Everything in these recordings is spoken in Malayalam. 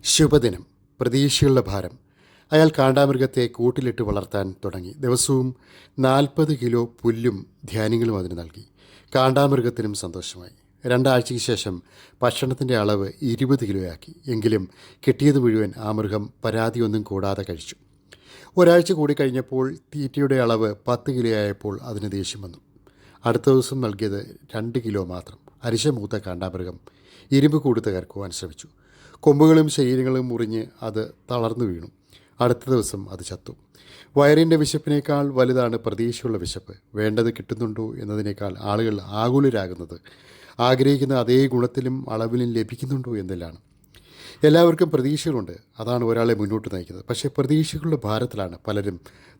ശുഭദിനം. പ്രതീക്ഷകളുടെ ഭാരം. അയാൾ കാണ്ടാമൃഗത്തെ കൂട്ടിലിട്ട് വളർത്താൻ തുടങ്ങി. ദിവസവും 40 കിലോ പുല്ലും ധാന്യങ്ങളും അതിന് നൽകി. കാണ്ടാമൃഗത്തിനും സന്തോഷമായി. 2 ആഴ്ചയ്ക്ക് ശേഷം ഭക്ഷണത്തിൻ്റെ അളവ് 20 കിലോയാക്കി. എങ്കിലും കിട്ടിയത് മുഴുവൻ ആ മൃഗം പരാതിയൊന്നും കൂടാതെ കഴിച്ചു. ഒരാഴ്ച കൂടി കഴിഞ്ഞപ്പോൾ തീറ്റയുടെ അളവ് 10 കിലോ ആയപ്പോൾ അതിന് ദേഷ്യം വന്നു. അടുത്ത ദിവസം നൽകിയത് 2 കിലോ മാത്രം. അരിശമൂത്ത കാണ്ടാമൃഗം ഇരുമ്പ് കൂട് തകർക്കുവാൻ ശ്രമിച്ചു. കൊമ്പുകളും ശരീരങ്ങളും മുറിഞ്ഞ് അത് തളർന്നു വീണു. അടുത്ത ദിവസം അത് ചത്തു. വയറിൻ്റെ വിശപ്പിനേക്കാൾ വലുതാണ് പ്രതീക്ഷയുള്ള വിശപ്പ്. വേണ്ടത് കിട്ടുന്നുണ്ടോ എന്നതിനേക്കാൾ ആളുകൾ ആകുലരാകുന്നത് ആഗ്രഹിക്കുന്ന അതേ ഗുണത്തിലും അളവിലും ലഭിക്കുന്നുണ്ടോ എന്നതിലാണ്. എല്ലാവർക്കും പ്രതീക്ഷകളുണ്ട്. അതാണ് ഒരാളെ മുന്നോട്ട് നയിക്കുന്നത്. പക്ഷേ പ്രതീക്ഷകളുടെ ഭാരത്തിലാണ് പലരും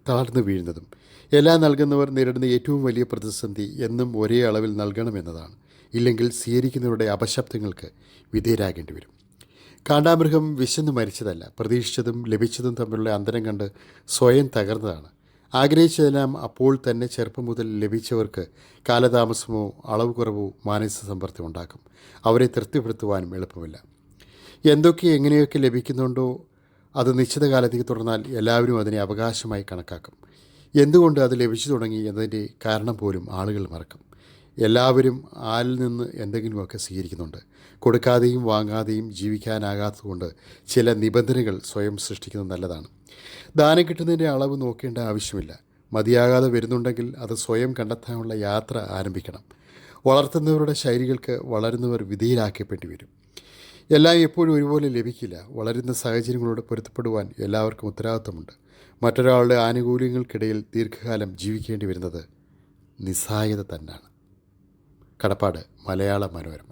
തളർന്നു വീഴുന്നതും. എല്ലാം നൽകുന്നവർ നേരിടുന്ന ഏറ്റവും വലിയ പ്രതിസന്ധി എന്നും ഒരേ അളവിൽ നൽകണമെന്നതാണ്. ഇല്ലെങ്കിൽ സ്വീകരിക്കുന്നവരുടെ അപശബ്ദങ്ങൾക്ക് വിധേയരാകേണ്ടി വരും. കാണ്ടാമൃഗം വിശന്ന് മരിച്ചതല്ല, പ്രതീക്ഷിച്ചതും ലഭിച്ചതും തമ്മിലുള്ള അന്തരം കണ്ട് സ്വയം തകർന്നതാണ്. ആഗ്രഹിച്ചതെല്ലാം അപ്പോൾ തന്നെ ചെറുപ്പം മുതൽ ലഭിച്ചവർക്ക് കാലതാമസമോ അളവ് കുറവോ മാനസിക സമ്മർദ്ദം ഉണ്ടാക്കും. അവരെ തൃപ്തിപ്പെടുത്തുവാനും എളുപ്പമില്ല. എന്തൊക്കെ എങ്ങനെയൊക്കെ ലഭിക്കുന്നുണ്ടോ അത് നിശ്ചിത കാലത്തേക്ക് തുടർന്നാൽ എല്ലാവരും അതിനെ അവകാശമായി കണക്കാക്കും. എന്തുകൊണ്ട് അത് ലഭിച്ചു തുടങ്ങി എന്നതിൻ്റെ കാരണം പോലും ആളുകൾ മറക്കും. എല്ലാവരും ആരിൽ നിന്ന് എന്തെങ്കിലുമൊക്കെ സ്വീകരിക്കുന്നുണ്ട്. കൊടുക്കാതെയും വാങ്ങാതെയും ജീവിക്കാനാകാത്തതുകൊണ്ട് ചില നിബന്ധനകൾ സ്വയം സൃഷ്ടിക്കുന്നത് നല്ലതാണ്. ദാനം കിട്ടുന്നതിൻ്റെ അളവ് നോക്കേണ്ട ആവശ്യമില്ല. മതിയാകാതെ വരുന്നുണ്ടെങ്കിൽ അത് സ്വയം കണ്ടെത്താനുള്ള യാത്ര ആരംഭിക്കണം. വളർത്തുന്നവരുടെ ശൈലികൾക്ക് വളരുന്നവർ വിധേയരാക്കപ്പെട്ടി വരും. എല്ലാം എപ്പോഴും ഒരുപോലെ ലഭിക്കില്ല. വളരുന്ന സാഹചര്യങ്ങളോട് പൊരുത്തപ്പെടുവാൻ എല്ലാവർക്കും ഉത്തരവാദിത്തമുണ്ട്. മറ്റൊരാളുടെ ആനുകൂല്യങ്ങൾക്കിടയിൽ ദീർഘകാലം ജീവിക്കേണ്ടി വരുന്നത് നിസ്സഹായത തന്നെയാണ്. കടപ്പാട്, മലയാള മനോരമ.